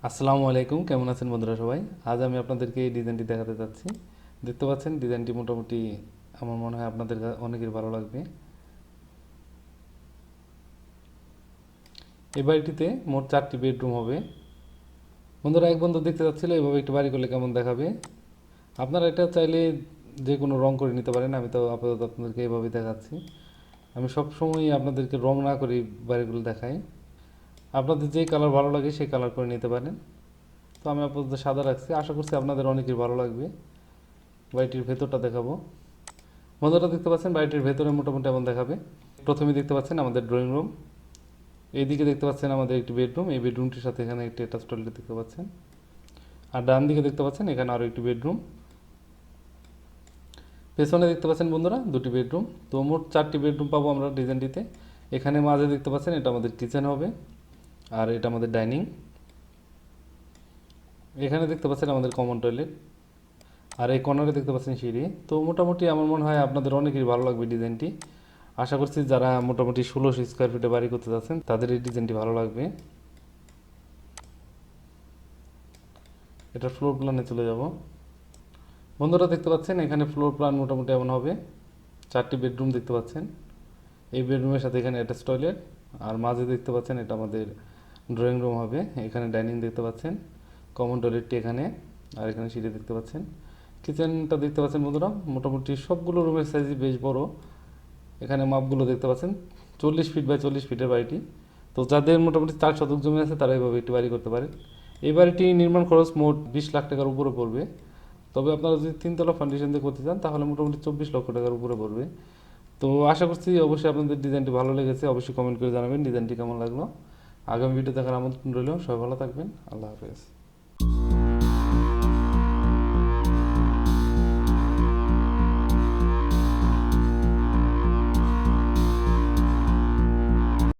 আসসালামু আলাইকুম, কেমন আছেন বন্ধুরা সবাই? আজ আমি আপনাদেরকে এই ডিজাইনটি দেখাতে যাচ্ছি। দেখতে পাচ্ছেন ডিজাইনটি মোটামুটি আমার মনে হয় আপনাদের অনেকের ভালো লাগবে। এই বাড়িটিতে মোট 4টি বেডরুম হবে। বন্ধুরা, এক বন্ধু দেখতে যাচ্ছিল এভাবে একটি বাড়ি করলে কেমন দেখাবে। আপনারা এটা চাইলে যে কোনো রং করে নিতে পারেন, আমি তো আপাতত আপনাদেরকে এভাবেই দেখাচ্ছি। আমি সব সময় আপনাদেরকে রং না করে বাড়িগুলো দেখাই। আপনাদের যেই কালার ভালো লাগে সেই কালার করে নিতে পারেন। তো আমি আপাতত সাদা রাখছি, আশা করছি আপনাদের অনেকের ভালো লাগবে। বাড়িটির ভেতরটা দেখাবো। বন্ধুরা, দেখতে পাচ্ছেন বাড়িটির ভেতরে মোটামুটি এমন দেখাবে। প্রথমে দেখতে পাচ্ছেন আমাদের ড্রয়িং রুম। এইদিকে দেখতে পাচ্ছেন আমাদের একটি বেডরুম, এই বেডরুমটির সাথে এখানে একটি অ্যাটাচ টয়লেট দেখতে পাচ্ছেন। আর ডান দিকে দেখতে পাচ্ছেন এখানে আরও একটি বেডরুম। পেছনে দেখতে পাচ্ছেন বন্ধুরা দুটি বেডরুম। তো মোট 4টি বেডরুম পাবো আমরা ডিজাইনটিতে। এখানে মাঝে দেখতে পাচ্ছেন এটা আমাদের কিচেন হবে, আর এটা আমাদের ডাইনিং। এখানে দেখতে পাচ্ছেন আমাদের কমন টয়লেট, আর এই কর্নারে দেখতে পাচ্ছেন সিঁড়ি। তো মোটামুটি আমার মনে হয় আপনাদের অনেকেরই ভালো লাগবে ডিজাইনটি। আশা করছি যারা মোটামুটি 1600 স্কোয়ার ফিটে বাড়ি করতে যাচ্ছেন তাদের এই ডিজাইনটি ভালো লাগবে। এটা ফ্লোর প্ল্যানে চলে যাব। বন্ধুরা, দেখতে পাচ্ছেন এখানে ফ্লোর প্ল্যান মোটামুটি এমন হবে। 4টি বেডরুম দেখতে পাচ্ছেন, এই বেডরুমের সাথে এখানে অ্যাটাচ টয়লেট, আর মাঝে দেখতে পাচ্ছেন এটা আমাদের ড্রয়িং রুম হবে। এখানে ডাইনিং দেখতে পাচ্ছেন, কমন টয়লেটটি এখানে, আর এখানে সিঁড়ি দেখতে পাচ্ছেন। কিচেনটা দেখতে পাচ্ছেন বন্ধুরা, মোটামুটি সবগুলো রুমের সাইজই বেশ বড়। এখানে মাপগুলো দেখতে পাচ্ছেন, 40 ফিট বাই 40 ফিটের বাড়িটি। তো যাদের মোটামুটি 4 শতক জমি আছে তারা এইভাবে একটি বাড়ি করতে পারে। এই বাড়িটি নির্মাণ খরচ মোট 20 লাখ টাকার উপরে পড়বে। তবে আপনারা যদি 3 তলা ফাউন্ডেশন দিয়ে করতে চান তাহলে মোটামুটি 24 লক্ষ টাকার উপরে পড়বে। তো আশা করছি অবশ্যই আপনাদের ডিজাইনটি ভালো লেগেছে। অবশ্যই কমেন্ট করে জানাবেন ডিজাইনটি কেমন লাগলো। আগামী ভিডিও দেখার আমন্ত্রণ রইল। সবাই ভালো থাকবেন। আল্লাহ হাফেজ।